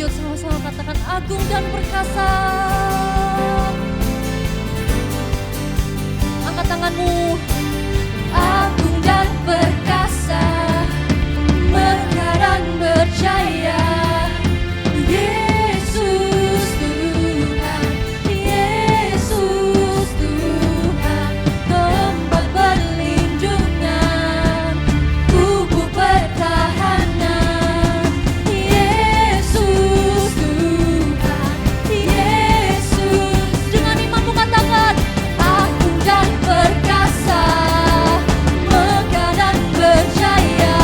bersama-sama katakan agung dan perkasa. Angkat tanganmu. Agung dan perkasa, megah dan berjaya, Yesus Tuhan, Yesus Tuhan, tempat perlindungan, kubu pertahanan, Yesus Tuhan, Yesus. Dengan imanmu katakan agung dan perkasa, megah dan berjaya,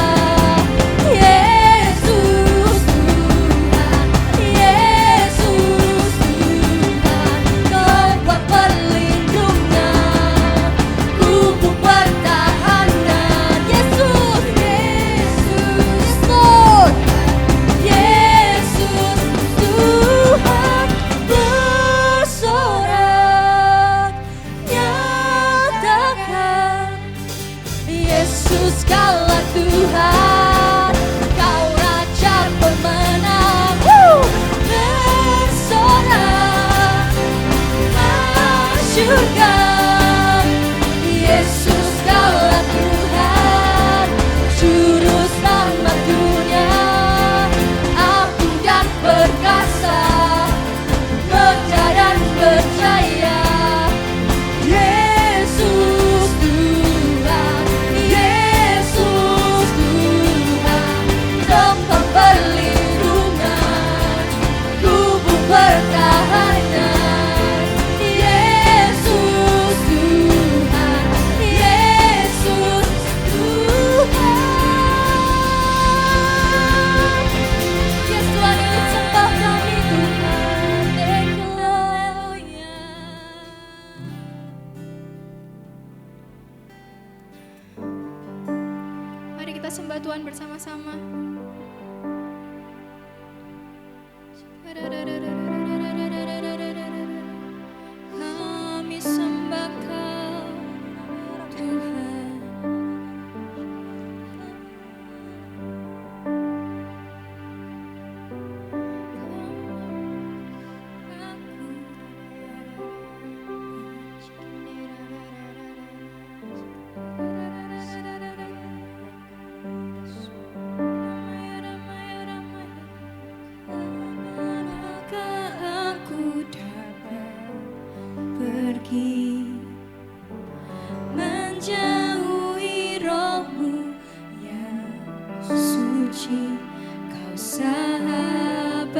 Yesus Tuhan, Yesus Tuhan, tempat perlindungan, kubu pertahanan, Yesus, Yesus Tuhan, Yesus Tuhan, bersorak nyatakan, Yesus kaulah Tuhan, Kau Raja pemenang, bersorak masyurkan, Yesus kaulah Tuhan, Juru Selamat dunia, agung dan perkasa, megah dan berjaya, Yesus Tuhan, Yesus Tuhan, tempat perlindungan, kubu pertahanan, Yesus Tuhan, Yesus Tuhan. Yes Tuhan, ikut sembah kami Tuhan, thank you Lord. Mari kita sembah Tuhan bersama-sama. Kami sembah Kau Tuhan. Manakah aku dapat pergi menjauhi rohmu yang suci, Kau sahabat,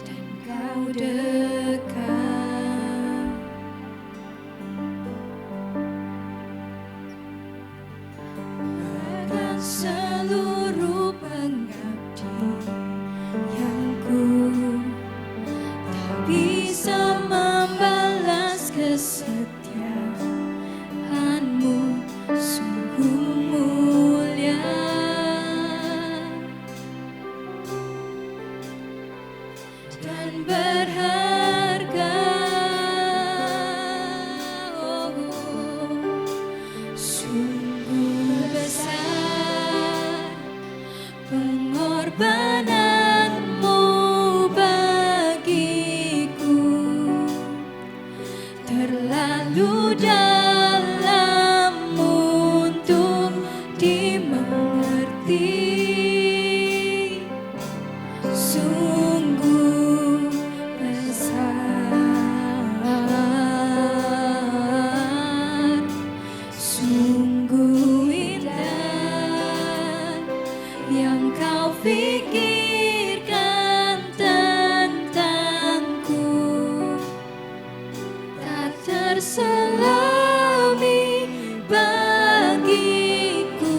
dan Kau dekat. Bahkan seluruh pengabdianku tak bisa membalas kesetiaanmu, sungguh mulia dan berharga. Sungguh besar pengorbananmu bagiku, terlalu dalam untuk dimengerti. Sungguh besar, sungguh indah yang Kau pikirkan tentangku, tak terselami bagiku.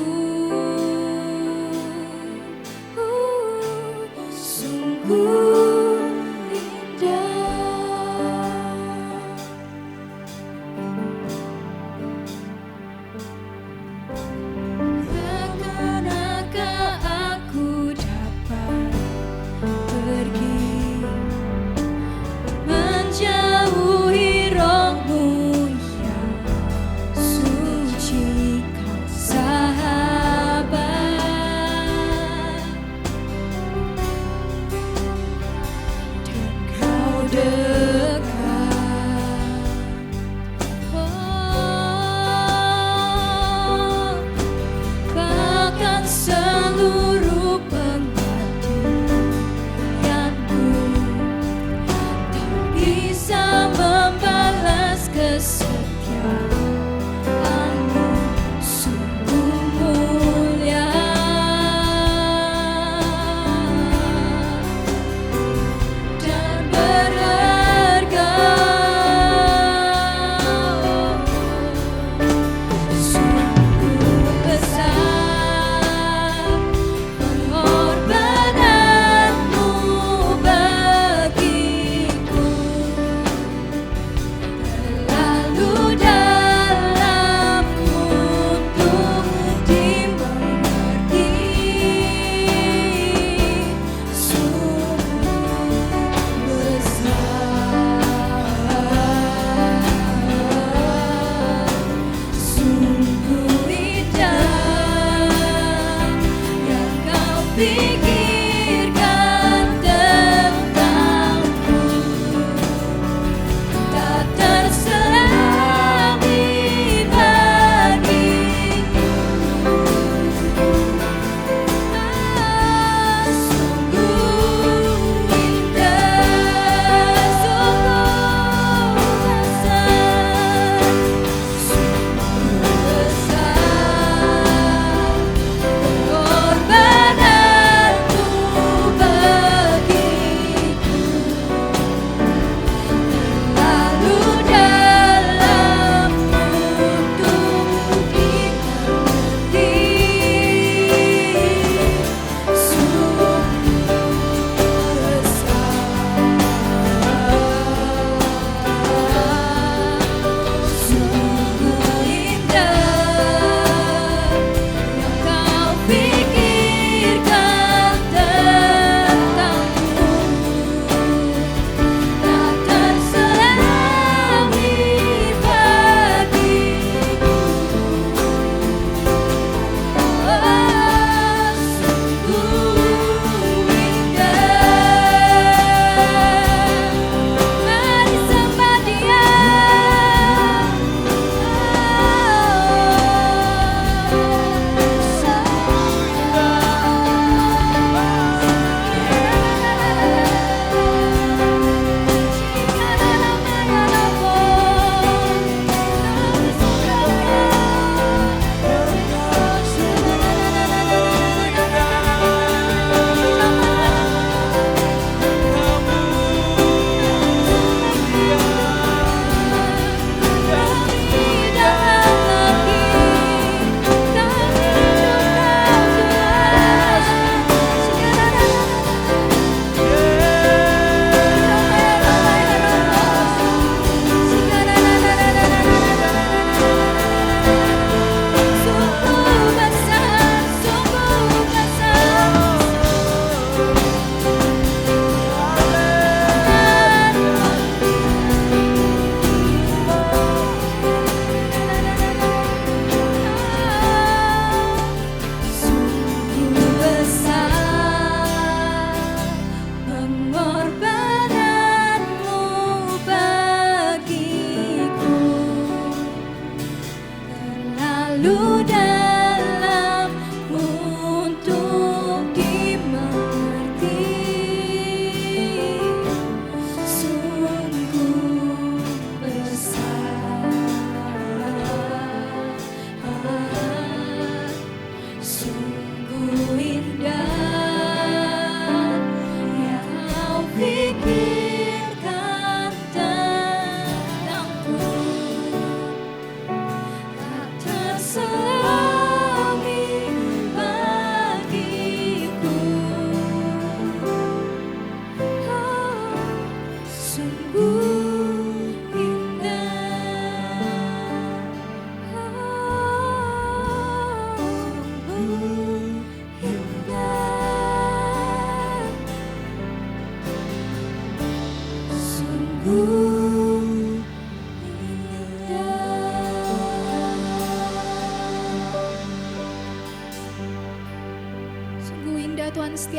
Sungguh indah. Bagaimanakah aku dapat pergi menjauhi rohmu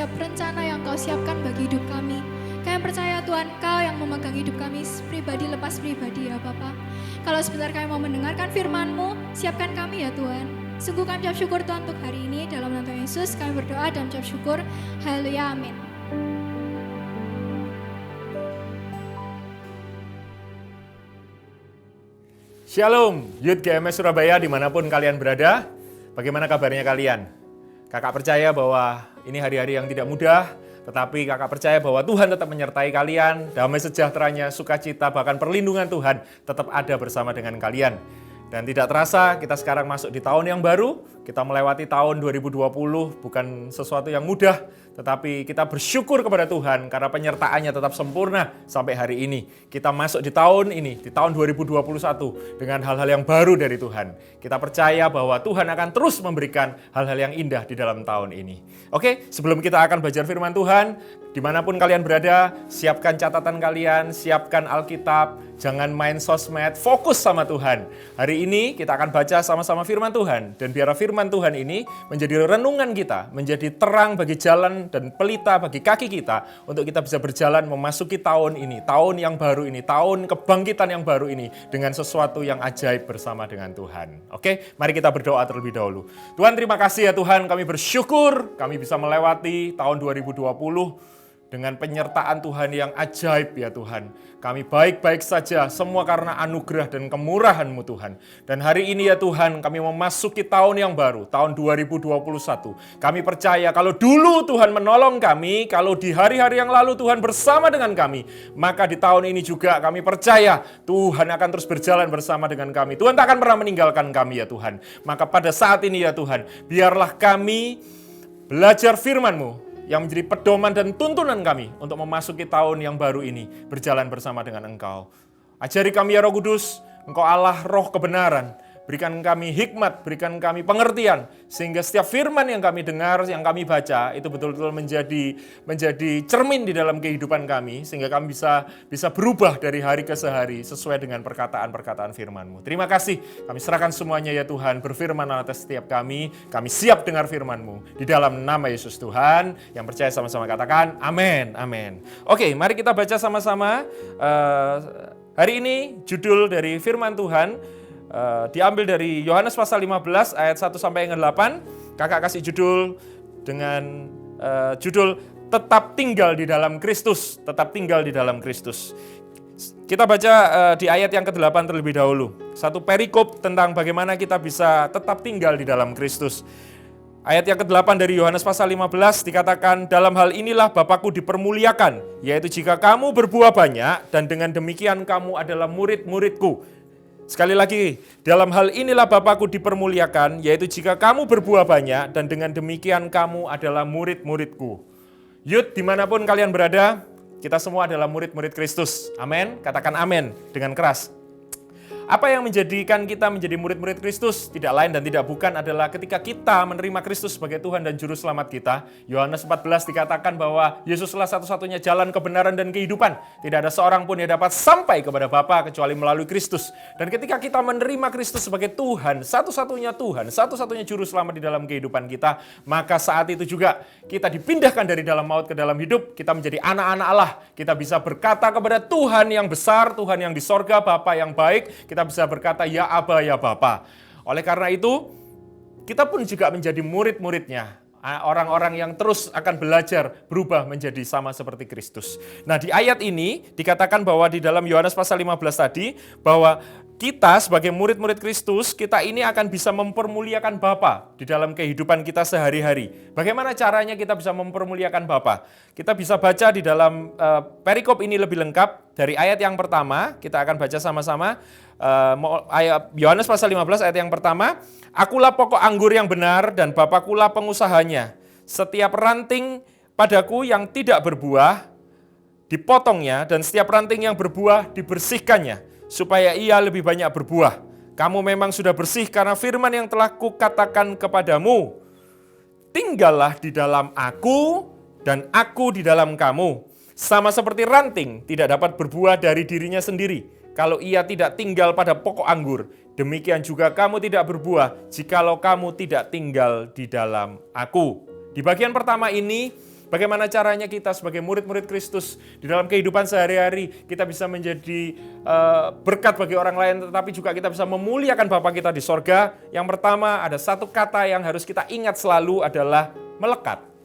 setiap rencana yang Kau siapkan bagi hidup kami. Kami percaya Tuhan, Kau yang memegang hidup kami pribadi lepas pribadi ya Bapa. Kalau sebentar kami mau mendengarkan firman-Mu, siapkan kami ya Tuhan. Sungguh kami ucap syukur Tuhan untuk hari ini. Dalam nama Tuhan Yesus kami berdoa dan ucap syukur. Haleluya, amin. Shalom, Youth GMS Surabaya dimanapun kalian berada. Bagaimana kabarnya kalian? Kakak percaya bahwa ini hari-hari yang tidak mudah, tetapi kakak percaya bahwa Tuhan tetap menyertai kalian, damai sejahteranya, sukacita, bahkan perlindungan Tuhan tetap ada bersama dengan kalian. Dan tidak terasa kita sekarang masuk di tahun yang baru, kita melewati tahun 2020, bukan sesuatu yang mudah, tetapi kita bersyukur kepada Tuhan karena penyertaannya tetap sempurna sampai hari ini. Kita masuk di tahun ini, di tahun 2021 dengan hal-hal yang baru dari Tuhan. Kita percaya bahwa Tuhan akan terus memberikan hal-hal yang indah di dalam tahun ini. Oke, sebelum kita akan belajar firman Tuhan, dimanapun kalian berada, siapkan catatan kalian, siapkan Alkitab, jangan main sosmed, fokus sama Tuhan. Hari ini kita akan baca sama-sama firman Tuhan, dan biar firman Tuhan ini menjadi renungan kita, menjadi terang bagi jalan dan pelita bagi kaki kita, untuk kita bisa berjalan memasuki tahun ini, tahun yang baru ini, tahun kebangkitan yang baru ini, dengan sesuatu yang ajaib bersama dengan Tuhan. Oke, mari kita berdoa terlebih dahulu. Tuhan, terima kasih ya Tuhan, kami bersyukur, kami bisa melewati tahun 2020, dengan penyertaan Tuhan yang ajaib ya Tuhan. Kami baik-baik saja, semua karena anugerah dan kemurahan-Mu Tuhan. Dan hari ini ya Tuhan, kami memasuki tahun yang baru, tahun 2021. Kami percaya kalau dulu Tuhan menolong kami, kalau di hari-hari yang lalu Tuhan bersama dengan kami, maka di tahun ini juga kami percaya Tuhan akan terus berjalan bersama dengan kami. Tuhan tak akan pernah meninggalkan kami ya Tuhan. Maka pada saat ini ya Tuhan, biarlah kami belajar firman-Mu, yang menjadi pedoman dan tuntunan kami untuk memasuki tahun yang baru ini, berjalan bersama dengan Engkau. Ajari kami ya Roh Kudus, Engkau Allah Roh kebenaran. Berikan kami hikmat, berikan kami pengertian, sehingga setiap firman yang kami dengar, yang kami baca, itu betul-betul menjadi cermin di dalam kehidupan kami, sehingga kami bisa berubah dari hari ke hari, sesuai dengan perkataan-perkataan firman-Mu. Terima kasih, kami serahkan semuanya ya Tuhan, berfirman atas setiap kami siap dengar firman-Mu. Di dalam nama Yesus Tuhan, yang percaya sama-sama katakan, amin, amin. Oke, mari kita baca sama-sama. Hari ini judul dari firman Tuhan, diambil dari Yohanes pasal 15 ayat 1 sampai yang 8. Kakak kasih judul dengan judul tetap tinggal di dalam Kristus, tetap tinggal di dalam Kristus. Kita baca di ayat yang ke-8 terlebih dahulu. Satu perikop tentang bagaimana kita bisa tetap tinggal di dalam Kristus. Ayat yang ke-8 dari Yohanes pasal 15 dikatakan, dalam hal inilah Bapa-Ku dipermuliakan, yaitu jika kamu berbuah banyak, dan dengan demikian kamu adalah murid-murid-Ku. Sekali lagi, dalam hal inilah Bapa-Ku dipermuliakan, yaitu jika kamu berbuah banyak, dan dengan demikian kamu adalah murid-murid-Ku. Youth, dimanapun kalian berada, kita semua adalah murid-murid Kristus. Amin. Katakan amin dengan keras. Apa yang menjadikan kita menjadi murid-murid Kristus? Tidak lain dan tidak bukan adalah ketika kita menerima Kristus sebagai Tuhan dan Juru Selamat kita. Yohanes 14 dikatakan bahwa Yesuslah satu-satunya jalan kebenaran dan kehidupan. Tidak ada seorang pun yang dapat sampai kepada Bapa kecuali melalui Kristus. Dan ketika kita menerima Kristus sebagai Tuhan, satu-satunya Juru Selamat di dalam kehidupan kita, maka saat itu juga kita dipindahkan dari dalam maut ke dalam hidup. Kita menjadi anak-anak Allah. Kita bisa berkata kepada Tuhan yang besar, Tuhan yang di sorga, Bapa yang baik. Kita bisa berkata, ya Aba, ya Bapa. Oleh karena itu, kita pun juga menjadi murid-muridnya. Orang-orang yang terus akan belajar berubah menjadi sama seperti Kristus. Nah, di ayat ini dikatakan bahwa di dalam Yohanes pasal 15 tadi, bahwa kita sebagai murid-murid Kristus, kita ini akan bisa mempermuliakan Bapa di dalam kehidupan kita sehari-hari. Bagaimana caranya kita bisa mempermuliakan Bapa? Kita bisa baca di dalam perikop ini lebih lengkap dari ayat yang pertama. Kita akan baca sama-sama. Yohanes pasal 15 ayat yang pertama. Akulah pokok anggur yang benar dan Bapakulah pengusahanya. Setiap ranting padaku yang tidak berbuah dipotongnya, dan setiap ranting yang berbuah dibersihkannya, supaya ia lebih banyak berbuah. Kamu memang sudah bersih karena firman yang telah kukatakan kepadamu. Tinggallah di dalam aku dan aku di dalam kamu. Sama seperti ranting tidak dapat berbuah dari dirinya sendiri kalau ia tidak tinggal pada pokok anggur. Demikian juga kamu tidak berbuah jikalau kamu tidak tinggal di dalam aku. Di bagian pertama ini Bagaimana caranya kita sebagai murid-murid Kristus di dalam kehidupan sehari-hari kita bisa menjadi berkat bagi orang lain, tetapi juga kita bisa memuliakan Bapa kita di sorga. Yang pertama, ada satu kata yang harus kita ingat selalu adalah melekat.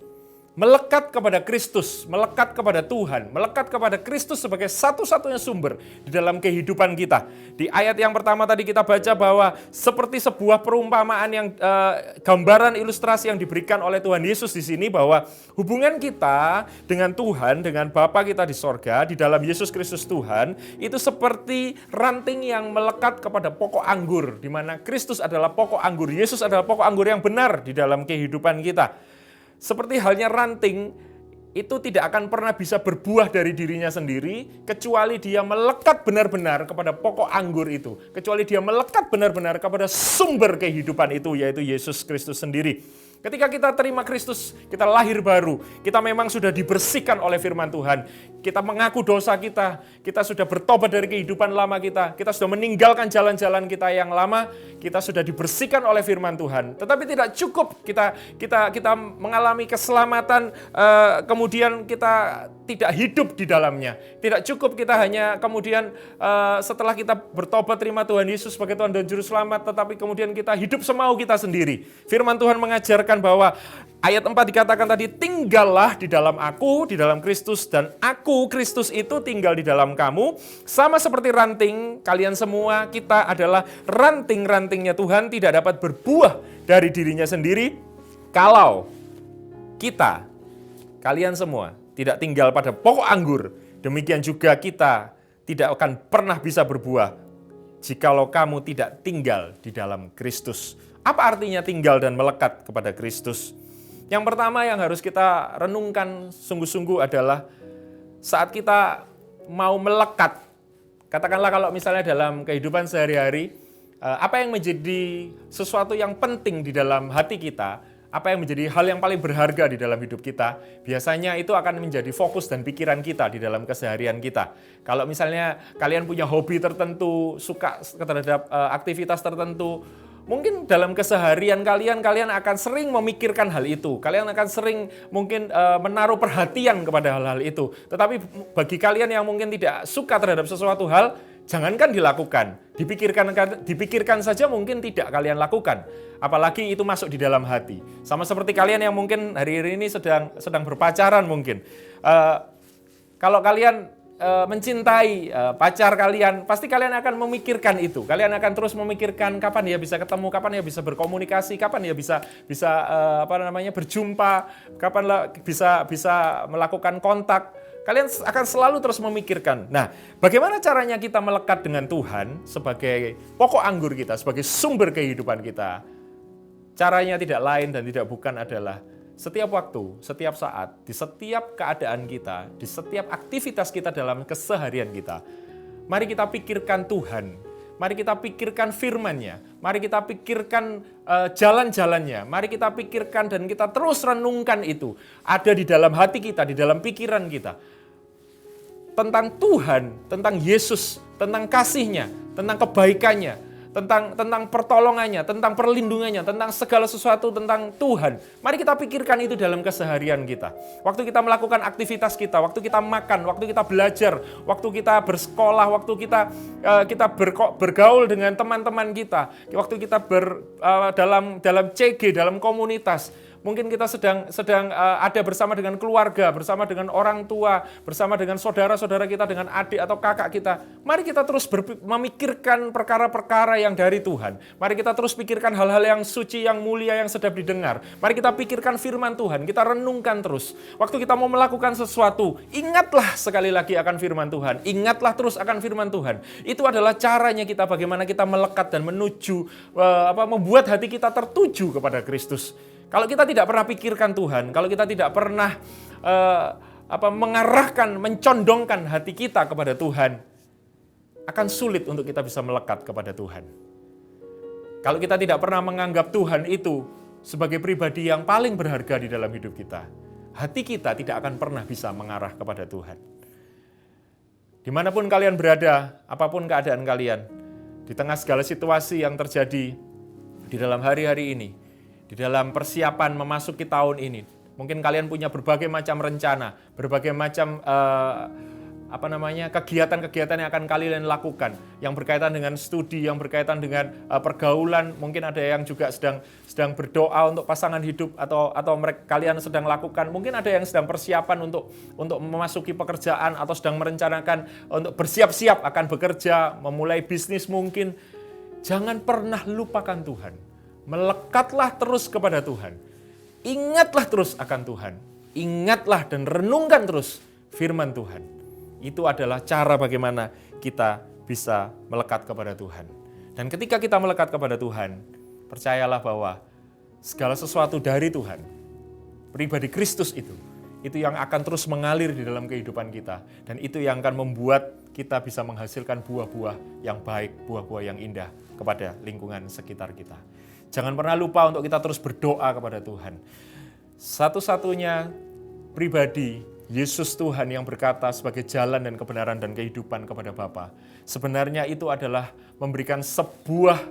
Melekat kepada Kristus, melekat kepada Tuhan, melekat kepada Kristus sebagai satu-satunya sumber di dalam kehidupan kita. Di ayat yang pertama tadi kita baca bahwa seperti sebuah perumpamaan yang gambaran ilustrasi yang diberikan oleh Tuhan Yesus di sini, bahwa hubungan kita dengan Tuhan, dengan Bapa kita di sorga, di dalam Yesus Kristus Tuhan, itu seperti ranting yang melekat kepada pokok anggur, di mana Kristus adalah pokok anggur, Yesus adalah pokok anggur yang benar di dalam kehidupan kita. Seperti halnya ranting, itu tidak akan pernah bisa berbuah dari dirinya sendiri, kecuali dia melekat benar-benar kepada pokok anggur itu. Kecuali dia melekat benar-benar kepada sumber kehidupan itu, yaitu Yesus Kristus sendiri. Ketika kita terima Kristus, kita lahir baru, kita memang sudah dibersihkan oleh firman Tuhan. Kita mengaku dosa kita sudah bertobat dari kehidupan lama kita sudah meninggalkan jalan-jalan kita yang lama, kita sudah dibersihkan oleh firman Tuhan. Tetapi tidak cukup kita mengalami keselamatan, kemudian kita tidak hidup di dalamnya. Tidak cukup kita hanya kemudian setelah kita bertobat terima Tuhan Yesus sebagai Tuhan dan Juru Selamat, tetapi kemudian kita hidup semau kita sendiri. Firman Tuhan mengajarkan bahwa ayat 4 dikatakan tadi, tinggallah di dalam aku, di dalam Kristus, dan aku, Kristus itu tinggal di dalam kamu. Sama seperti ranting, kalian semua, kita adalah ranting-rantingnya Tuhan, tidak dapat berbuah dari dirinya sendiri kalau kita, kalian semua, tidak tinggal pada pokok anggur. Demikian juga kita tidak akan pernah bisa berbuah jikalau kamu tidak tinggal di dalam Kristus. Apa artinya tinggal dan melekat kepada Kristus? Yang pertama yang harus kita renungkan sungguh-sungguh adalah saat kita mau melekat, katakanlah kalau misalnya dalam kehidupan sehari-hari, apa yang menjadi sesuatu yang penting di dalam hati kita, apa yang menjadi hal yang paling berharga di dalam hidup kita, biasanya itu akan menjadi fokus dan pikiran kita di dalam keseharian kita. Kalau misalnya kalian punya hobi tertentu, suka terhadap aktivitas tertentu, mungkin dalam keseharian kalian akan sering memikirkan hal itu. Kalian akan sering mungkin menaruh perhatian kepada hal-hal itu. Tetapi bagi kalian yang mungkin tidak suka terhadap sesuatu hal, jangankan dilakukan. Dipikirkan saja mungkin tidak kalian lakukan. Apalagi itu masuk di dalam hati. Sama seperti kalian yang mungkin hari ini sedang berpacaran mungkin. Kalau kalian mencintai pacar kalian, pasti kalian akan memikirkan itu. Kalian akan terus memikirkan kapan dia bisa ketemu, kapan dia bisa berkomunikasi, kapan dia bisa berjumpa, kapan bisa melakukan kontak. Kalian akan selalu terus memikirkan. Nah, bagaimana caranya kita melekat dengan Tuhan sebagai pokok anggur kita, sebagai sumber kehidupan kita? Caranya tidak lain dan tidak bukan adalah setiap waktu, setiap saat, di setiap keadaan kita, di setiap aktivitas kita dalam keseharian kita, mari kita pikirkan Tuhan, mari kita pikirkan firman-Nya, mari kita pikirkan jalan-jalannya, mari kita pikirkan dan kita terus renungkan itu, ada di dalam hati kita, di dalam pikiran kita, tentang Tuhan, tentang Yesus, tentang kasih-Nya, tentang kebaikannya, tentang pertolongannya, tentang perlindungannya, tentang segala sesuatu tentang Tuhan. Mari kita pikirkan itu dalam keseharian kita. Waktu kita melakukan aktivitas kita, waktu kita makan, waktu kita belajar, waktu kita bersekolah, waktu kita bergaul dengan teman-teman kita, waktu kita dalam CG, dalam komunitas. Mungkin kita sedang ada bersama dengan keluarga, bersama dengan orang tua, bersama dengan saudara-saudara kita, dengan adik atau kakak kita. Mari kita terus memikirkan perkara-perkara yang dari Tuhan. Mari kita terus pikirkan hal-hal yang suci, yang mulia, yang sedap didengar. Mari kita pikirkan firman Tuhan, kita renungkan terus. Waktu kita mau melakukan sesuatu, ingatlah sekali lagi akan firman Tuhan. Ingatlah terus akan firman Tuhan. Itu adalah caranya kita bagaimana kita melekat dan menuju, membuat hati kita tertuju kepada Kristus. Kalau kita tidak pernah pikirkan Tuhan, kalau kita tidak pernah mengarahkan, mencondongkan hati kita kepada Tuhan, akan sulit untuk kita bisa melekat kepada Tuhan. Kalau kita tidak pernah menganggap Tuhan itu sebagai pribadi yang paling berharga di dalam hidup kita, hati kita tidak akan pernah bisa mengarah kepada Tuhan. Dimanapun kalian berada, apapun keadaan kalian, di tengah segala situasi yang terjadi di dalam hari-hari ini, di dalam persiapan memasuki tahun ini, Mungkin kalian punya berbagai macam rencana, berbagai macam kegiatan-kegiatan yang akan kalian lakukan, yang berkaitan dengan studi, yang berkaitan dengan pergaulan. Mungkin ada yang juga sedang berdoa untuk pasangan hidup atau kalian sedang lakukan. Mungkin ada yang sedang persiapan untuk memasuki pekerjaan atau sedang merencanakan untuk bersiap-siap akan bekerja, memulai bisnis mungkin. Jangan pernah lupakan Tuhan. Melekatlah terus kepada Tuhan. Ingatlah terus akan Tuhan. Ingatlah dan renungkan terus firman Tuhan. Itu adalah cara bagaimana kita bisa melekat kepada Tuhan. Dan ketika kita melekat kepada Tuhan, percayalah bahwa segala sesuatu dari Tuhan, pribadi Kristus itu yang akan terus mengalir di dalam kehidupan kita. Dan itu yang akan membuat kita bisa menghasilkan buah-buah yang baik, buah-buah yang indah kepada lingkungan sekitar kita. Jangan pernah lupa untuk kita terus berdoa kepada Tuhan. Satu-satunya pribadi Yesus Tuhan yang berkata sebagai jalan dan kebenaran dan kehidupan kepada Bapa. Sebenarnya itu adalah memberikan sebuah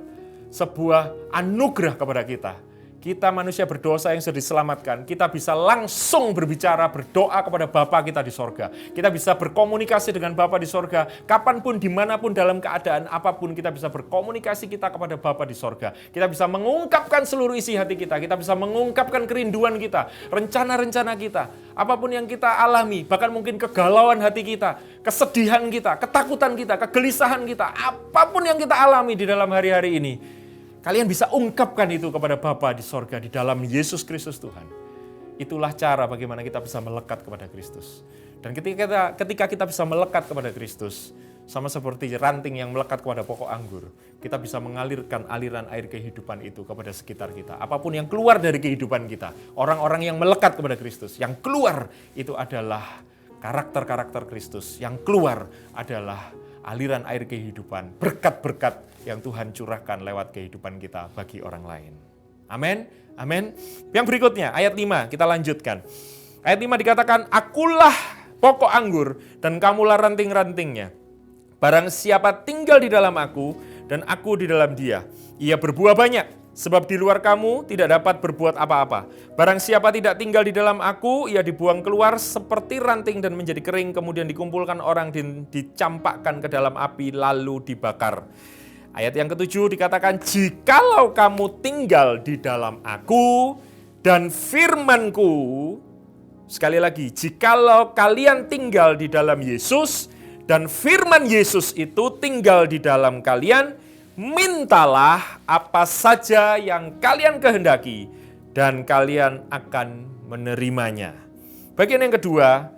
anugerah kepada kita. Kita manusia berdosa yang sudah diselamatkan, kita bisa langsung berbicara, berdoa kepada Bapa kita di sorga. Kita bisa berkomunikasi dengan Bapa di sorga, kapanpun, dimanapun, dalam keadaan apapun, kita bisa berkomunikasi kita kepada Bapa di sorga. Kita bisa mengungkapkan seluruh isi hati kita bisa mengungkapkan kerinduan kita, rencana-rencana kita, apapun yang kita alami, bahkan mungkin kegalauan hati kita, kesedihan kita, ketakutan kita, kegelisahan kita, apapun yang kita alami di dalam hari-hari ini. Kalian bisa ungkapkan itu kepada Bapa di sorga di dalam Yesus Kristus Tuhan. Itulah cara bagaimana kita bisa melekat kepada Kristus. Dan ketika kita bisa melekat kepada Kristus, sama seperti ranting yang melekat kepada pokok anggur, kita bisa mengalirkan aliran air kehidupan itu kepada sekitar kita. Apapun yang keluar dari kehidupan kita, orang-orang yang melekat kepada Kristus, yang keluar itu adalah karakter-karakter Kristus, yang keluar adalah aliran air kehidupan, berkat-berkat yang Tuhan curahkan lewat kehidupan kita bagi orang lain. Amin, amin. Yang berikutnya, ayat 5, kita lanjutkan. Ayat 5 dikatakan, akulah pokok anggur dan kamulah ranting-rantingnya. Barang siapa tinggal di dalam aku dan aku di dalam dia, ia berbuah banyak. Sebab di luar kamu tidak dapat berbuat apa-apa. Barang siapa tidak tinggal di dalam aku, ia dibuang keluar seperti ranting dan menjadi kering, kemudian dikumpulkan orang dan dicampakkan ke dalam api lalu dibakar. Ayat yang ketujuh dikatakan, jikalau kamu tinggal di dalam aku dan firmanku, sekali lagi, jikalau kalian tinggal di dalam Yesus dan firman Yesus itu tinggal di dalam kalian, mintalah apa saja yang kalian kehendaki dan kalian akan menerimanya. Bagian yang kedua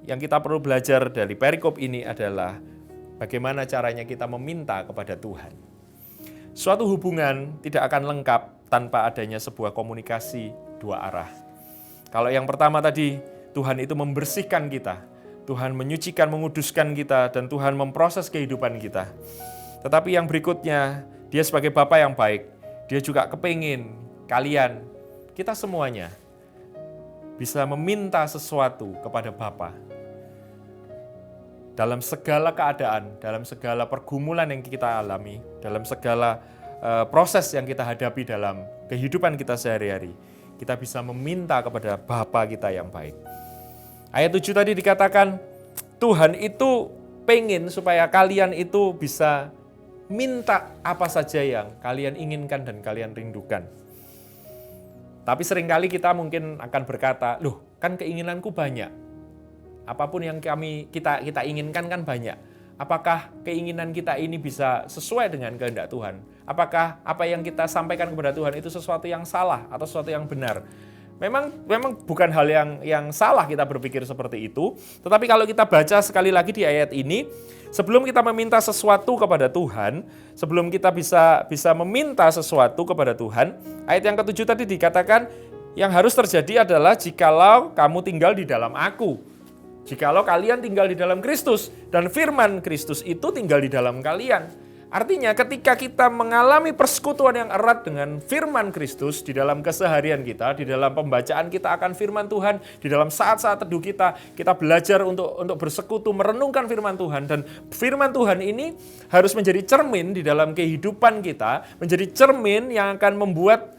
yang kita perlu belajar dari perikop ini adalah bagaimana caranya kita meminta kepada Tuhan. Suatu hubungan tidak akan lengkap tanpa adanya sebuah komunikasi dua arah. Kalau yang pertama tadi, Tuhan itu membersihkan kita, Tuhan menyucikan, menguduskan kita, dan Tuhan memproses kehidupan kita. Tetapi yang berikutnya, Dia sebagai Bapa yang baik, Dia juga kepingin kalian, kita semuanya, bisa meminta sesuatu kepada Bapa. Dalam segala keadaan, dalam segala pergumulan yang kita alami, dalam segala proses yang kita hadapi dalam kehidupan kita sehari-hari, kita bisa meminta kepada Bapa kita yang baik. Ayat 7 tadi dikatakan, Tuhan itu pengen supaya kalian itu bisa minta apa saja yang kalian inginkan dan kalian rindukan. Tapi seringkali kita mungkin akan berkata, loh kan keinginanku banyak. Apapun yang kita inginkan kan banyak. Apakah keinginan kita ini bisa sesuai dengan kehendak Tuhan? Apakah apa yang kita sampaikan kepada Tuhan itu sesuatu yang salah atau sesuatu yang benar? Memang bukan hal yang salah kita berpikir seperti itu. Tetapi kalau kita baca sekali lagi di ayat ini, sebelum kita meminta sesuatu kepada Tuhan, sebelum kita bisa meminta sesuatu kepada Tuhan, ayat yang ke-7 tadi dikatakan, yang harus terjadi adalah jikalau kamu tinggal di dalam aku. Jikalau kalian tinggal di dalam Kristus, dan firman Kristus itu tinggal di dalam kalian. Artinya ketika kita mengalami persekutuan yang erat dengan firman Kristus di dalam keseharian kita, di dalam pembacaan kita akan firman Tuhan, di dalam saat-saat teduh kita belajar untuk bersekutu, merenungkan firman Tuhan. Dan firman Tuhan ini harus menjadi cermin di dalam kehidupan kita, menjadi cermin yang akan membuat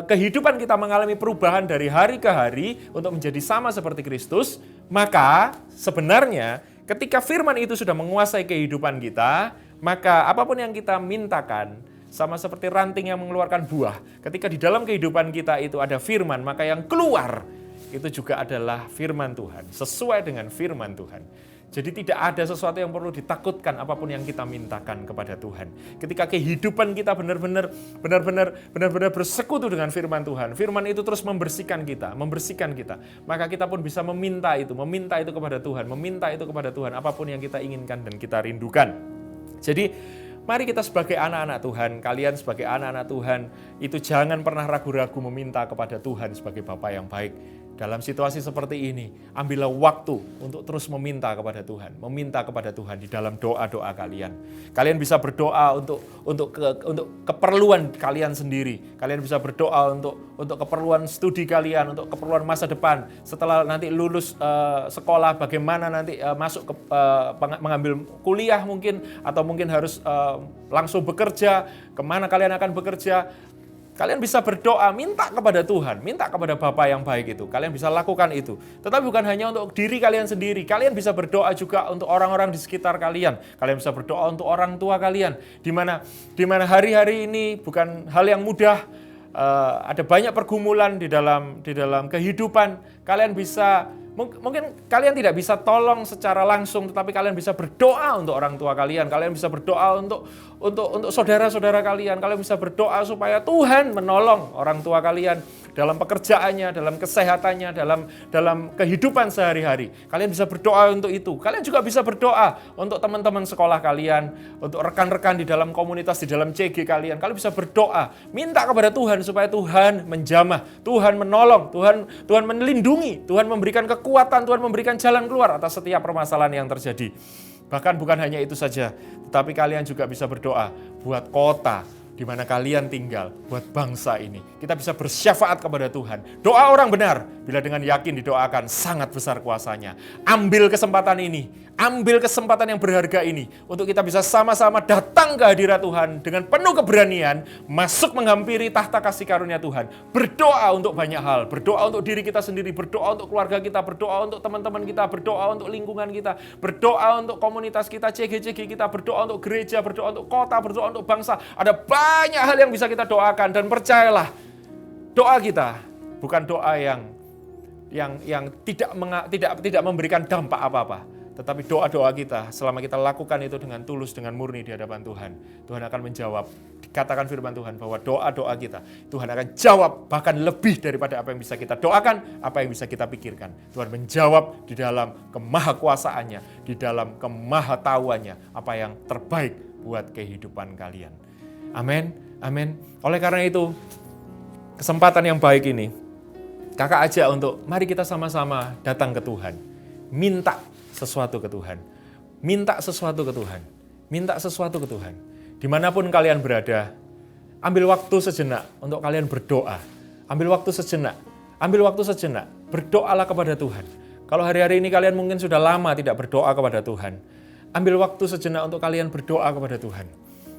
kehidupan kita mengalami perubahan dari hari ke hari untuk menjadi sama seperti Kristus, maka sebenarnya ketika firman itu sudah menguasai kehidupan kita, maka apapun yang kita mintakan, sama seperti ranting yang mengeluarkan buah, ketika di dalam kehidupan kita itu ada firman, maka yang keluar itu juga adalah firman Tuhan, sesuai dengan firman Tuhan. Jadi tidak ada sesuatu yang perlu ditakutkan apapun yang kita mintakan kepada Tuhan. Ketika kehidupan kita benar-benar bersekutu dengan firman Tuhan, firman itu terus membersihkan kita, maka kita pun bisa meminta itu kepada Tuhan, apapun yang kita inginkan dan kita rindukan. Jadi mari kita sebagai anak-anak Tuhan, kalian sebagai anak-anak Tuhan, itu jangan pernah ragu-ragu meminta kepada Tuhan sebagai Bapa yang baik. Dalam situasi seperti ini, ambillah waktu untuk terus meminta kepada Tuhan di dalam doa-doa kalian. Kalian bisa berdoa untuk keperluan kalian sendiri. Kalian bisa berdoa untuk keperluan studi kalian, untuk keperluan masa depan. Setelah nanti lulus sekolah, bagaimana nanti masuk ke mengambil kuliah mungkin, atau mungkin harus langsung bekerja, kemana kalian akan bekerja. Kalian bisa berdoa, minta kepada Tuhan, minta kepada Bapa yang baik itu. Kalian bisa lakukan itu. Tetapi bukan hanya untuk diri kalian sendiri. Kalian bisa berdoa juga untuk orang-orang di sekitar kalian. Kalian bisa berdoa untuk orang tua kalian. Di mana hari-hari ini bukan hal yang mudah. Ada banyak pergumulan di dalam kehidupan. Kalian bisa, mungkin kalian tidak bisa tolong secara langsung, tetapi kalian bisa berdoa untuk orang tua kalian. Kalian bisa berdoa untuk saudara-saudara kalian. Kalian bisa berdoa supaya Tuhan menolong orang tua kalian dalam pekerjaannya, dalam kesehatannya, dalam kehidupan sehari-hari. Kalian bisa berdoa untuk itu. Kalian juga bisa berdoa untuk teman-teman sekolah kalian, untuk rekan-rekan di dalam komunitas, di dalam CG kalian. Kalian bisa berdoa, minta kepada Tuhan supaya Tuhan menjamah, Tuhan menolong, Tuhan melindungi, Tuhan memberikan kekuatan, Tuhan memberikan jalan keluar atas setiap permasalahan yang terjadi. Bahkan bukan hanya itu saja, tetapi kalian juga bisa berdoa buat kota di mana kalian tinggal, buat bangsa ini. Kita bisa bersyafaat kepada Tuhan. Doa orang benar, bila dengan yakin didoakan, sangat besar kuasanya. Ambil kesempatan ini, ambil kesempatan yang berharga ini, untuk kita bisa sama-sama datang ke hadirat Tuhan dengan penuh keberanian, masuk menghampiri tahta kasih karunia Tuhan. Berdoa untuk banyak hal, berdoa untuk diri kita sendiri, berdoa untuk keluarga kita, berdoa untuk teman-teman kita, berdoa untuk lingkungan kita, berdoa untuk komunitas kita, CG-CG kita, berdoa untuk gereja, berdoa untuk kota, berdoa untuk bangsa. Ada banyak hal yang bisa kita doakan, dan percayalah, doa kita bukan doa yang tidak memberikan dampak apa-apa. Tetapi doa-doa kita, selama kita lakukan itu dengan tulus, dengan murni di hadapan Tuhan, Tuhan akan menjawab. Dikatakan firman Tuhan bahwa doa-doa kita, Tuhan akan jawab bahkan lebih daripada apa yang bisa kita doakan, apa yang bisa kita pikirkan. Tuhan menjawab di dalam kemahakuasaannya, di dalam kemahatauannya, apa yang terbaik buat kehidupan kalian. Amin, amin. Oleh karena itu, kesempatan yang baik ini, kakak ajak untuk mari kita sama-sama datang ke Tuhan. Minta sesuatu ke Tuhan. Minta sesuatu ke Tuhan. Minta sesuatu ke Tuhan. Dimanapun kalian berada, ambil waktu sejenak untuk kalian berdoa. Ambil waktu sejenak. Berdoalah kepada Tuhan. Kalau hari-hari ini kalian mungkin sudah lama tidak berdoa kepada Tuhan, ambil waktu sejenak untuk kalian berdoa kepada Tuhan.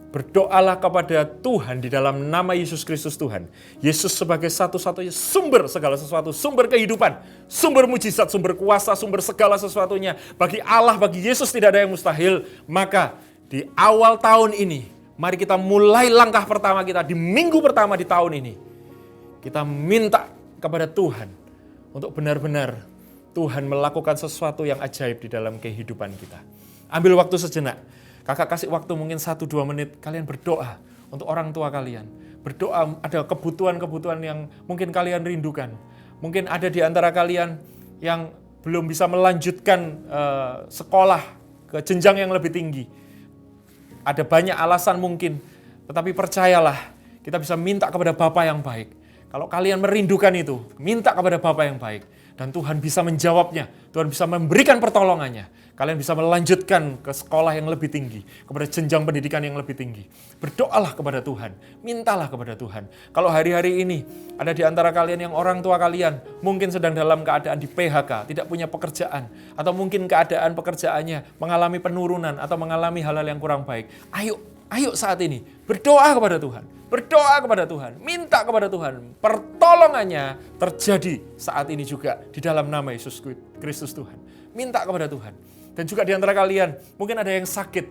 Berdoalah kepada Tuhan di dalam nama Yesus Kristus Tuhan. Yesus sebagai satu-satunya sumber segala sesuatu, sumber kehidupan, sumber mujizat, sumber kuasa, sumber segala sesuatunya. Bagi Allah, bagi Yesus tidak ada yang mustahil. Maka di awal tahun ini, mari kita mulai langkah pertama kita di minggu pertama di tahun ini. Kita minta kepada Tuhan untuk benar-benar Tuhan melakukan sesuatu yang ajaib di dalam kehidupan kita. Ambil waktu sejenak. Kakak kasih waktu mungkin 1-2 menit, kalian berdoa untuk orang tua kalian. Berdoa, ada kebutuhan-kebutuhan yang mungkin kalian rindukan. Mungkin ada di antara kalian yang belum bisa melanjutkan sekolah ke jenjang yang lebih tinggi. Ada banyak alasan mungkin, tetapi percayalah, kita bisa minta kepada Bapa yang baik. Kalau kalian merindukan itu, minta kepada Bapa yang baik. Dan Tuhan bisa menjawabnya, Tuhan bisa memberikan pertolongannya. Kalian bisa melanjutkan ke sekolah yang lebih tinggi, kepada jenjang pendidikan yang lebih tinggi. Berdoalah kepada Tuhan, mintalah kepada Tuhan. Kalau hari-hari ini ada di antara kalian yang orang tua kalian mungkin sedang dalam keadaan di PHK, tidak punya pekerjaan, atau mungkin keadaan pekerjaannya mengalami penurunan atau mengalami hal-hal yang kurang baik. Ayo saat ini berdoa kepada Tuhan. Berdoa kepada Tuhan, minta kepada Tuhan. Pertolongannya terjadi saat ini juga di dalam nama Yesus Kristus Tuhan. Minta kepada Tuhan. Dan juga di antara kalian, mungkin ada yang sakit.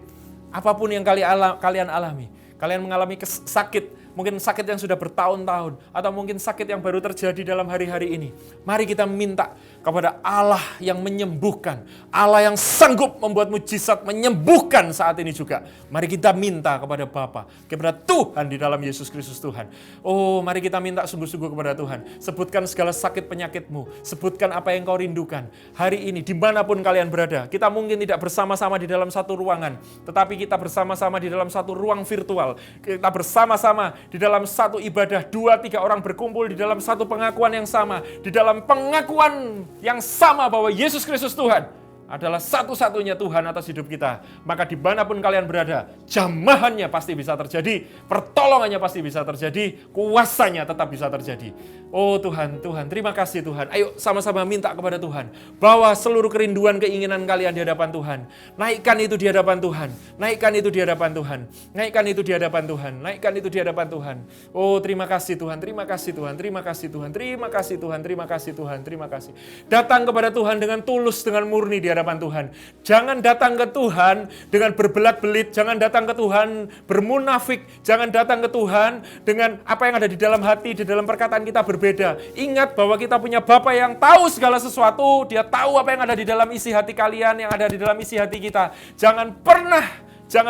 Apapun yang kalian alami. Kalian mengalami sakit, mungkin sakit yang sudah bertahun-tahun, atau mungkin sakit yang baru terjadi dalam hari-hari ini. Mari kita minta kepada Allah yang menyembuhkan, Allah yang sanggup membuat mujizat menyembuhkan saat ini juga. Mari kita minta kepada Bapa, kepada Tuhan di dalam Yesus Kristus Tuhan. Oh, mari kita minta sungguh-sungguh kepada Tuhan. Sebutkan segala sakit penyakitmu, sebutkan apa yang kau rindukan. Hari ini, dimanapun kalian berada, kita mungkin tidak bersama-sama di dalam satu ruangan, tetapi kita bersama-sama di dalam satu ruang virtual. Kita bersama-sama di dalam satu ibadah, 2-3 orang berkumpul di dalam satu pengakuan yang sama, di dalam pengakuan yang sama bahwa Yesus Kristus Tuhan adalah satu-satunya Tuhan atas hidup kita. Maka dimanapun kalian berada, jamahannya pasti bisa terjadi, pertolongannya pasti bisa terjadi, kuasanya tetap bisa terjadi. Oh Tuhan, Tuhan, terima kasih Tuhan. Ayo sama-sama minta kepada Tuhan. Bawa seluruh kerinduan, keinginan kalian di hadapan Tuhan. Naikkan itu di hadapan Tuhan. Naikkan itu di hadapan Tuhan. Naikkan itu di hadapan Tuhan. Naikkan itu di hadapan Tuhan. Oh terima kasih Tuhan, terima kasih Tuhan, terima kasih Tuhan, terima kasih Tuhan, terima kasih Tuhan, terima kasih. Datang kepada Tuhan dengan tulus, dengan murni di hadapan Tuhan. Jangan datang ke Tuhan dengan berbelat-belit, jangan datang ke Tuhan bermunafik, jangan datang ke Tuhan dengan apa yang ada di dalam hati, di dalam perkataan kita berbeda. Ingat bahwa kita punya Bapa yang tahu segala sesuatu, Dia tahu apa yang ada di dalam isi hati kalian, yang ada di dalam isi hati kita. Jangan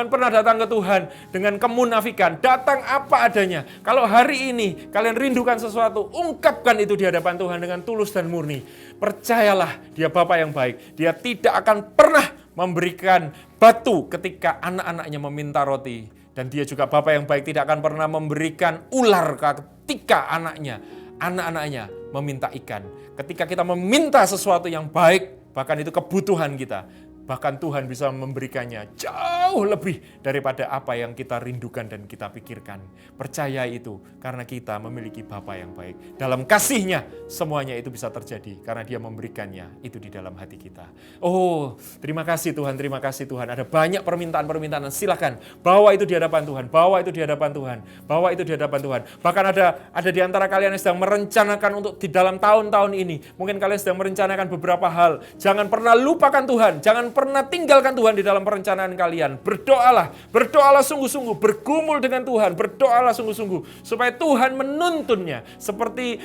pernah datang ke Tuhan dengan kemunafikan. Datang apa adanya. Kalau hari ini kalian rindukan sesuatu, ungkapkan itu di hadapan Tuhan dengan tulus dan murni. Percayalah, Dia Bapa yang baik. Dia tidak akan pernah memberikan batu ketika anak-anaknya meminta roti. Dan Dia juga Bapa yang baik, tidak akan pernah memberikan ular ketika anak-anaknya meminta ikan. Ketika kita meminta sesuatu yang baik, bahkan itu kebutuhan kita, bahkan Tuhan bisa memberikannya jauh lebih daripada apa yang kita rindukan dan kita pikirkan. Percaya itu karena kita memiliki Bapa yang baik. Dalam kasih-Nya semuanya itu bisa terjadi karena Dia memberikannya itu di dalam hati kita. Oh, terima kasih Tuhan, terima kasih Tuhan. Ada banyak permintaan-permintaan. Silakan bawa itu di hadapan Tuhan, bawa itu di hadapan Tuhan, bawa itu di hadapan Tuhan. Bahkan ada di antara kalian yang sedang merencanakan untuk di dalam tahun-tahun ini. Mungkin kalian sedang merencanakan beberapa hal. Jangan pernah lupakan Tuhan, jangan pernah tinggalkan Tuhan di dalam perencanaan kalian. Berdoalah sungguh-sungguh, bergumul dengan Tuhan, berdoalah sungguh-sungguh supaya Tuhan menuntunnya. Seperti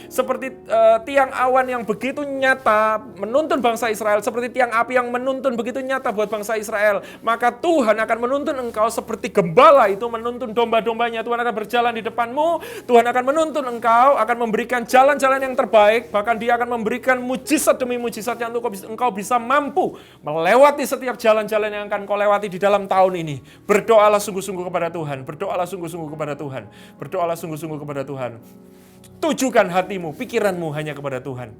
tiang awan yang begitu nyata menuntun bangsa Israel, seperti tiang api yang menuntun begitu nyata buat bangsa Israel. Maka Tuhan akan menuntun engkau seperti gembala itu menuntun domba-dombanya. Tuhan akan berjalan di depanmu, Tuhan akan menuntun engkau, akan memberikan jalan-jalan yang terbaik, bahkan Dia akan memberikan mujizat demi mujizat yang engkau bisa mampu melewati setiap jalan-jalan yang akan kau lewati di dalam tahun ini. Berdoalah sungguh-sungguh kepada Tuhan. Berdoalah sungguh-sungguh kepada Tuhan. Berdoalah sungguh-sungguh kepada Tuhan. Tujukan hatimu, pikiranmu hanya kepada Tuhan.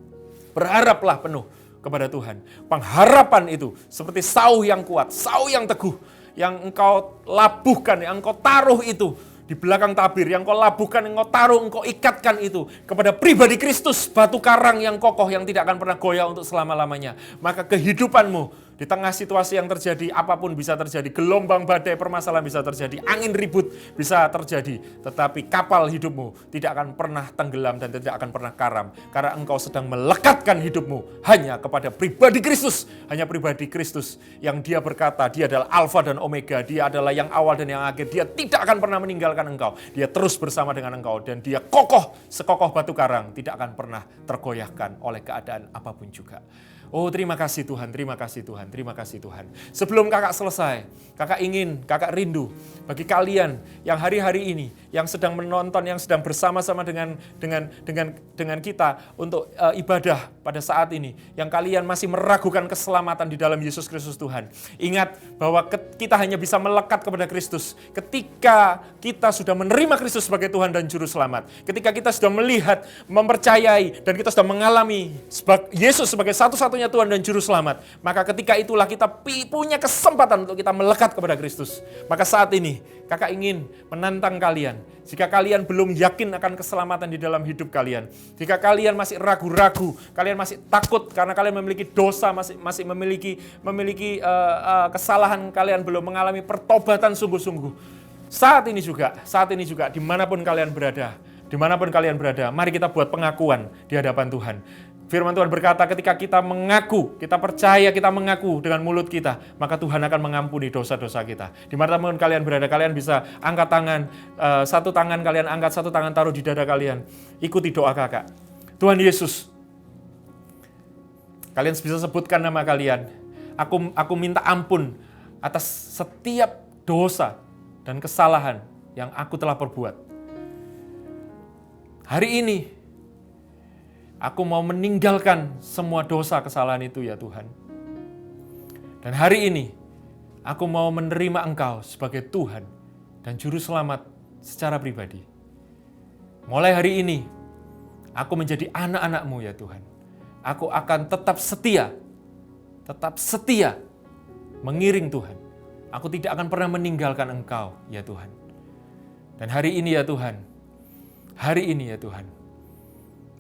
Berharaplah penuh kepada Tuhan. Pengharapan itu seperti sauh yang kuat, sauh yang teguh, yang engkau labuhkan, yang engkau taruh itu di belakang tabir, yang kau labuhkan, yang kau taruh, engkau ikatkan itu kepada pribadi Kristus, batu karang yang kokoh yang tidak akan pernah goyah untuk selama-lamanya. Maka kehidupanmu di tengah situasi yang terjadi, apapun bisa terjadi, gelombang badai, permasalahan bisa terjadi, angin ribut bisa terjadi, tetapi kapal hidupmu tidak akan pernah tenggelam dan tidak akan pernah karam, karena engkau sedang melekatkan hidupmu hanya kepada pribadi Kristus, hanya pribadi Kristus yang Dia berkata, Dia adalah Alfa dan Omega, Dia adalah yang awal dan yang akhir, Dia tidak akan pernah meninggalkan engkau, Dia terus bersama dengan engkau, dan Dia kokoh, sekokoh batu karang, tidak akan pernah tergoyahkan oleh keadaan apapun juga. Oh terima kasih Tuhan, terima kasih Tuhan, terima kasih Tuhan. Sebelum kakak selesai, kakak rindu bagi kalian yang hari-hari ini, yang sedang menonton, yang sedang bersama-sama dengan kita untuk ibadah pada saat ini, yang kalian masih meragukan keselamatan di dalam Yesus Kristus Tuhan. Ingat bahwa kita hanya bisa melekat kepada Kristus ketika kita sudah menerima Kristus sebagai Tuhan dan Juru Selamat. Ketika kita sudah melihat, mempercayai, dan kita sudah mengalami Yesus sebagai satu-satunya Tuhan dan Juru Selamat, maka ketika itulah kita punya kesempatan untuk kita melekat kepada Kristus. Maka saat ini kakak ingin menantang kalian, jika kalian belum yakin akan keselamatan di dalam hidup kalian, jika kalian masih ragu-ragu, kalian masih takut karena kalian memiliki dosa, masih memiliki kesalahan, kalian belum mengalami pertobatan sungguh-sungguh, saat ini juga, dimanapun kalian berada, mari kita buat pengakuan di hadapan Tuhan. Firman Tuhan berkata ketika kita mengaku, kita percaya, kita mengaku dengan mulut kita, maka Tuhan akan mengampuni dosa-dosa kita. Dimanapun kalian berada, kalian bisa angkat tangan, satu tangan kalian angkat, satu tangan taruh di dada kalian. Ikuti doa kakak. Tuhan Yesus, kalian bisa sebutkan nama kalian. Aku minta ampun atas setiap dosa dan kesalahan yang aku telah perbuat. Hari ini, aku mau meninggalkan semua dosa kesalahan itu ya Tuhan. Dan hari ini, aku mau menerima Engkau sebagai Tuhan dan Juru Selamat secara pribadi. Mulai hari ini, aku menjadi anak-anak-Mu ya Tuhan. Aku akan tetap setia mengiring Tuhan. Aku tidak akan pernah meninggalkan Engkau ya Tuhan. Dan hari ini ya Tuhan,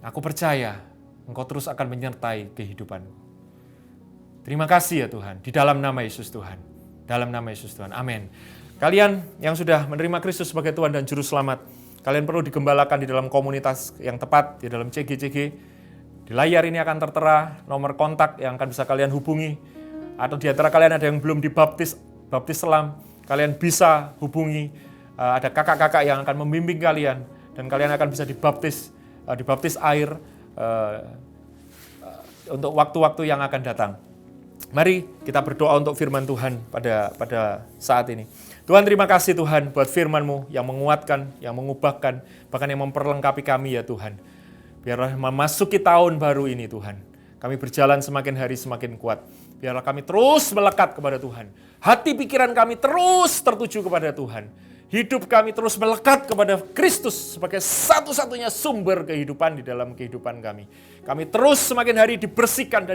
aku percaya Engkau terus akan menyertai kehidupanku. Terima kasih ya Tuhan, di dalam nama Yesus Tuhan. Dalam nama Yesus Tuhan, amin. Kalian yang sudah menerima Kristus sebagai Tuhan dan Juru Selamat, kalian perlu digembalakan di dalam komunitas yang tepat, di dalam CG-CG. Di layar ini akan tertera nomor kontak yang akan bisa kalian hubungi. Atau di antara kalian ada yang belum dibaptis selam, kalian bisa hubungi. Ada kakak-kakak yang akan membimbing kalian. Dan kalian akan bisa dibaptis air untuk waktu-waktu yang akan datang. Mari kita berdoa untuk firman Tuhan pada saat ini. Tuhan, terima kasih Tuhan buat firman-Mu yang menguatkan, yang mengubahkan, bahkan yang memperlengkapi kami ya Tuhan. Biarlah memasuki tahun baru ini Tuhan, kami berjalan semakin hari semakin kuat. Biarlah kami terus melekat kepada Tuhan. Hati pikiran kami terus tertuju kepada Tuhan. Hidup kami terus melekat kepada Kristus sebagai satu-satunya sumber kehidupan di dalam kehidupan kami. Kami terus semakin hari dibersihkan.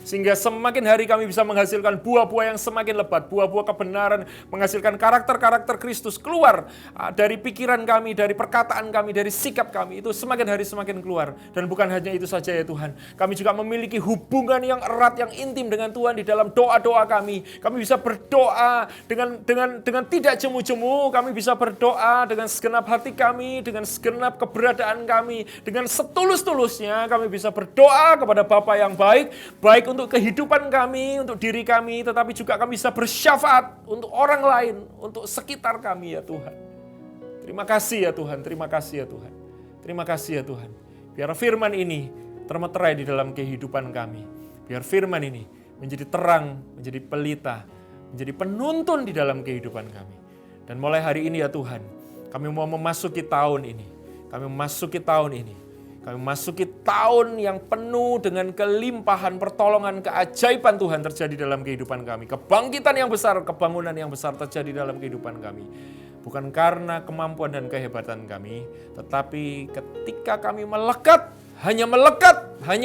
Sehingga semakin hari kami bisa menghasilkan buah-buah yang semakin lebat. Buah-buah kebenaran, menghasilkan karakter-karakter Kristus keluar dari pikiran kami, dari perkataan kami, dari sikap kami. Itu semakin hari semakin keluar. Dan bukan hanya itu saja ya Tuhan. Kami juga memiliki hubungan yang erat, yang intim dengan Tuhan di dalam doa-doa kami. Kami bisa berdoa dengan tidak jemu-jemu, kami bisa berdoa dengan segenap hati kami, dengan segenap keberadaan kami, dengan setulus-tulusnya kami bisa berdoa kepada Bapa yang baik untuk kehidupan kami, untuk diri kami, tetapi juga kami bisa bersyafaat untuk orang lain, untuk sekitar kami ya Tuhan. Terima kasih ya Tuhan, terima kasih ya Tuhan. Terima kasih ya Tuhan. Biar firman ini termeterai di dalam kehidupan kami. Biar firman ini menjadi terang, menjadi pelita, menjadi penuntun di dalam kehidupan kami. Dan mulai hari ini ya Tuhan, kami mau memasuki tahun ini. Kami memasuki tahun yang penuh dengan kelimpahan, pertolongan, keajaiban Tuhan terjadi dalam kehidupan kami. Kebangkitan yang besar, kebangunan yang besar terjadi dalam kehidupan kami. Bukan karena kemampuan dan kehebatan kami, tetapi ketika kami hanya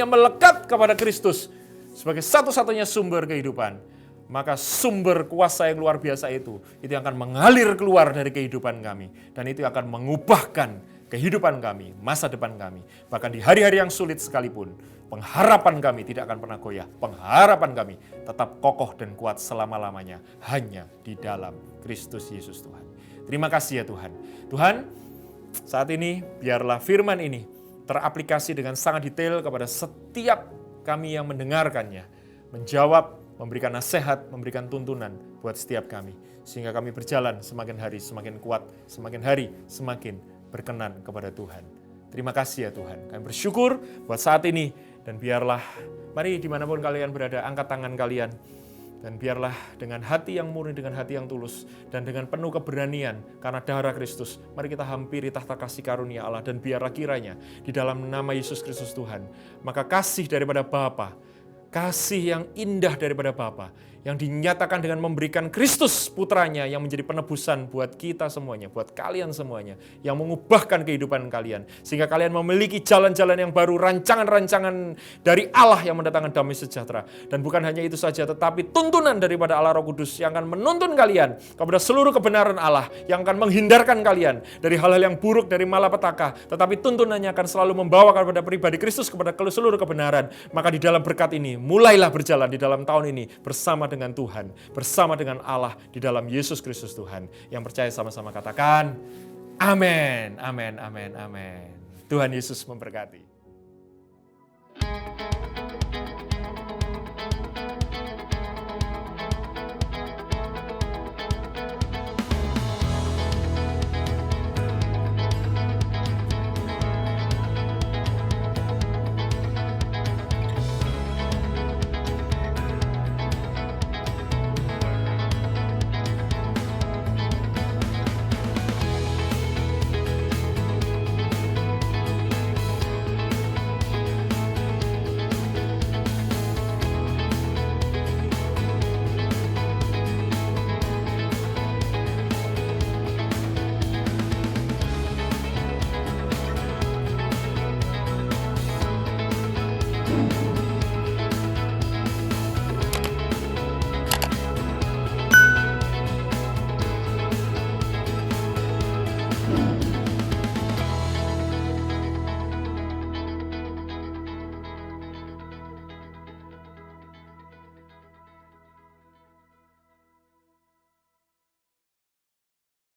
melekat kepada Kristus sebagai satu-satunya sumber kehidupan, maka sumber kuasa yang luar biasa itu yang akan mengalir keluar dari kehidupan kami. Dan itu akan mengubahkan kehidupan kami, masa depan kami. Bahkan di hari-hari yang sulit sekalipun, pengharapan kami tidak akan pernah goyah. Pengharapan kami tetap kokoh dan kuat selama-lamanya hanya di dalam Kristus Yesus Tuhan. Terima kasih ya Tuhan. Tuhan, saat ini biarlah firman ini teraplikasi dengan sangat detail kepada setiap kami yang mendengarkannya. Menjawab, memberikan nasihat, memberikan tuntunan buat setiap kami. Sehingga kami berjalan semakin hari semakin kuat, semakin hari semakin berkenan kepada Tuhan. Terima kasih ya Tuhan. Kami bersyukur buat saat ini. Dan biarlah, mari dimanapun kalian berada, angkat tangan kalian. Dan biarlah dengan hati yang murni, dengan hati yang tulus, dan dengan penuh keberanian karena darah Kristus, mari kita hampiri tahta kasih karunia Allah. Dan biarlah kiranya di dalam nama Yesus Kristus Tuhan, maka kasih daripada Bapa, kasih yang indah daripada Bapa, yang dinyatakan dengan memberikan Kristus putranya yang menjadi penebusan buat kita semuanya, buat kalian semuanya, yang mengubahkan kehidupan kalian, sehingga kalian memiliki jalan-jalan yang baru, rancangan-rancangan dari Allah yang mendatangkan damai sejahtera. Dan bukan hanya itu saja, tetapi tuntunan daripada Allah Roh Kudus yang akan menuntun kalian kepada seluruh kebenaran Allah, yang akan menghindarkan kalian dari hal-hal yang buruk, dari malapetaka, tetapi tuntunannya akan selalu membawa kepada pribadi Kristus, kepada seluruh kebenaran. Maka di dalam berkat ini, mulailah berjalan di dalam tahun ini bersama dengan Tuhan, bersama dengan Allah di dalam Yesus Kristus Tuhan. Yang percaya sama-sama katakan, amin, amin, amin, amin. Tuhan Yesus memberkati.